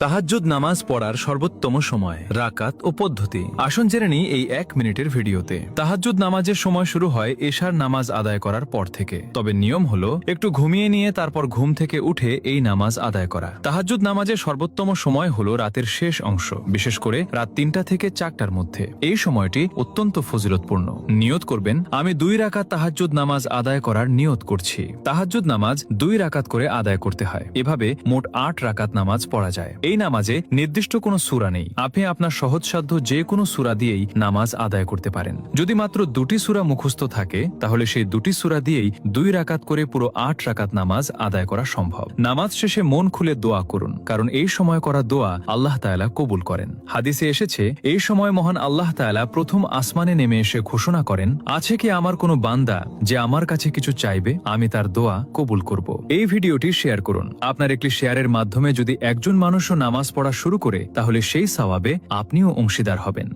তাহাজ্জুদ নামাজ পড়ার সর্বোত্তম সময়, রাকাত ও পদ্ধতি। আসুন জেনে নিই এই 1 মিনিটের ভিডিওতে। তাহাজ্জুদ নামাজের সময় শুরু হয় এশার নামাজ আদায় করার পর থেকে। তবে নিয়ম হলো একটু ঘুমিয়ে নিয়ে তারপর ঘুম থেকে উঠে এই নামাজ আদায় করা। তাহাজ্জুদ নামাজের সর্বোত্তম সময় হলো রাতের শেষ অংশ, বিশেষ করে রাত 3টা থেকে 4টার মধ্যে। এই সময়টি অত্যন্ত ফজিলতপূর্ণ। নিয়ত করবেন, আমি 2 রাকাত তাহাজ্জুদ নামাজ আদায় করার নিয়ত করছি। তাহাজ্জুদ নামাজ 2 রাকাত করে আদায় করতে হয়। এভাবে মোট 8 রাকাত নামাজ পড়া যায়। এই নামাজে নির্দিষ্ট কোনো সূরা নেই। আপনি আপনার সহজসাধ্য যে কোনো সূরা দিয়েই নামাজ আদায় করতে পারেন। যদি মাত্র 2টি সূরা মুখস্থ থাকে তাহলে সেই 2টি সূরা দিয়েই 2 রাকাত করে পুরো 8 রাকাত নামাজ আদায় করা সম্ভব। নামাজ শেষে মন খুলে দোয়া করুন, কারণ এই সময় করা দোয়া আল্লাহ তাআলা কবুল করেন। হাদিসে এসেছে, এই সময় মহান আল্লাহ তাআলা প্রথম আসমানে নেমে এসে ঘোষণা করেন, আছে কি আমার কোনো বান্দা যে আমার কাছে কিছু চাইবে, আমি তার দোয়া কবুল করব। এই ভিডিওটি শেয়ার করুন। আপনার একটি শেয়ারের মাধ্যমে যদি একজন মানুষও নামাজ পড়া শুরু করে তাহলে সেই সওয়াবে আপনিও অংশীদার হবেন।